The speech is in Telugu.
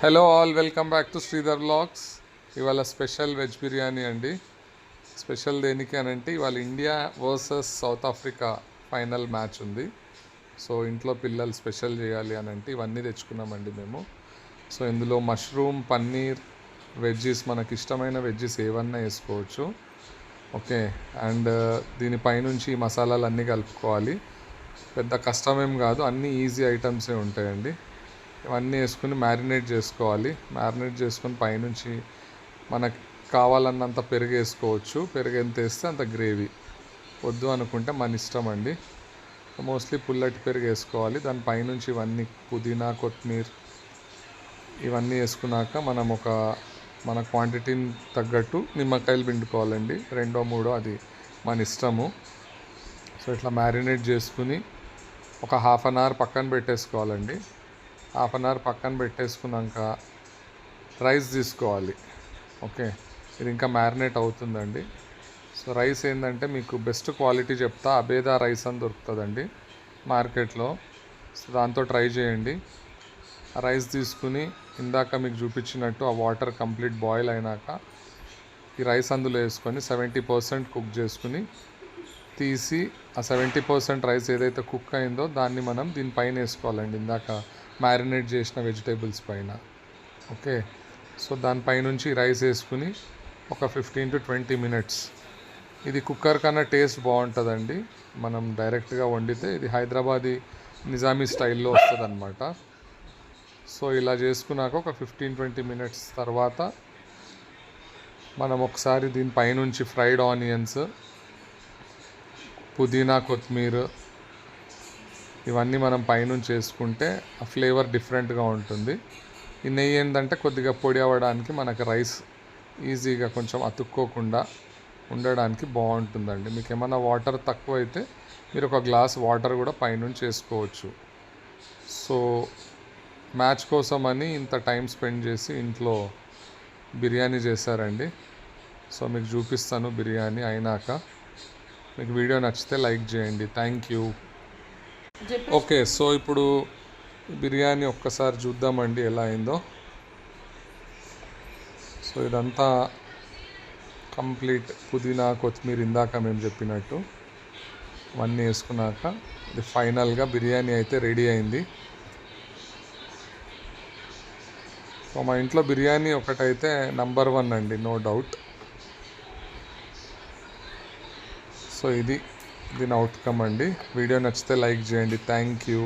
Hello all, welcome back to Sridhar vlogs. ఇవాళ స్పెషల్ వెజ్ బిర్యానీ అండి. స్పెషల్ దేనికి అని అంటే ఇవాళ India versus south Africa final match ఉంది. సో ఇంట్లో పిల్లలు స్పెషల్ చేయాలి అని అంటే ఇవన్నీ తెచ్చుకున్నామండి మేము. సో ఇందులో మష్రూమ్, పన్నీర్, వెజ్జీస్, మనకి ఇష్టమైన వెజ్జీస్ ఏవన్నా వేసుకోవచ్చు. ఓకే, అండ్ దీనిపైనుంచి ఈ మసాలాలు అన్నీ కలుపుకోవాలి. పెద్ద కష్టమేం కాదు, అన్నీ ఈజీ ఐటమ్సే ఉంటాయండి. ఇవన్నీ వేసుకుని మ్యారినేట్ చేసుకోవాలి. మ్యారినేట్ చేసుకుని పైనుంచి మనకు కావాలన్నంత పెరుగు వేసుకోవచ్చు. పెరుగు ఎంత వేస్తే అంత గ్రేవీ, వద్దు అనుకుంటే మన ఇష్టం అండి. మోస్ట్లీ పుల్లటి పెరుగు వేసుకోవాలి. దాని పైనుంచి ఇవన్నీ పుదీనా, కొత్తిమీర ఇవన్నీ వేసుకున్నాక మనం మన క్వాంటిటీని తగ్గట్టు నిమ్మకాయలు పిండుకోవాలండి. 2 3 అది మన ఇష్టము. సో ఇట్లా మ్యారినేట్ చేసుకుని ఒక హాఫ్ అన్ అవర్ పక్కన పెట్టేసుకోవాలండి. హాఫ్ అన్ అవర్ పక్కన పెట్టేసుకున్నాక రైస్ తీసుకోవాలి. ఓకే, ఇది ఇంకా మ్యారినేట్ అవుతుందండి. సో రైస్ ఏంటంటే మీకు బెస్ట్ క్వాలిటీ చెప్తా, అబేదా రైస్ అని దొరుకుతుందండి మార్కెట్లో. సో దాంతో ట్రై చేయండి. ఆ రైస్ తీసుకుని ఇందాక మీకు చూపించినట్టు ఆ వాటర్ కంప్లీట్ బాయిల్ అయినాక ఈ రైస్ అందులో వేసుకొని 70% కుక్ చేసుకుని తీసి ఆ 70% రైస్ ఏదైతే కుక్ అయిందో దాన్ని మనం దీనిపైన వేసుకోవాలండి, ఇందాక మ్యారినేట్ చేసిన వెజిటేబుల్స్ పైన. ఓకే, సో దానిపైనుంచి రైస్ వేసుకుని ఒక 15 to 20 minutes. ఇది కుక్కర్ కన్నా టేస్ట్ బాగుంటుందండి. మనం డైరెక్ట్గా వండితే ఇది హైదరాబాదీ నిజామీ స్టైల్లో వస్తుంది అనమాట. సో ఇలా చేసుకున్నాక ఒక 15-20 minutes తర్వాత మనం ఒకసారి దీనిపైనుంచి ఫ్రైడ్ ఆనియన్స్, పుదీనా, కొత్తిమీర ఇవన్నీ మనం పైనుంచి వేసుకుంటే ఆ ఫ్లేవర్ డిఫరెంట్గా ఉంటుంది. ఈ నెయ్యి ఏంటంటే కొద్దిగా పొడి అవ్వడానికి, మనకు రైస్ ఈజీగా కొంచెం అతుక్కోకుండా ఉండడానికి బాగుంటుందండి. మీకు ఏమైనా వాటర్ తక్కువ అయితే మీరు ఒక గ్లాస్ వాటర్ కూడా పైనుంచి వేసుకోవచ్చు. సో మ్యాచ్ కోసమని ఇంత టైం స్పెండ్ చేసి ఇంట్లో బిర్యానీ చేశారండి. సో మీకు చూపిస్తాను బిర్యానీ అయినాక. మీకు వీడియో నచ్చితే లైక్ చేయండి. Thank you. ఓకే, సో ఇప్పుడు బిర్యానీ ఒక్కసారి చూద్దామండి ఎలా అయిందో. సో ఇదంతా కంప్లీట్ పుదీనా, కొత్తిమీర ఇందాక మేము చెప్పినట్టు అవన్నీ వేసుకున్నాక ఇది ఫైనల్గా బిర్యానీ అయితే రెడీ అయింది. సో మా ఇంట్లో బిర్యానీ ఒకటైతే నంబర్ 1 అండి, నో డౌట్. సో ఇది దీని అవుట్కమ్ అండి. వీడియో నచ్చితే లైక్ చేయండి. Thank you.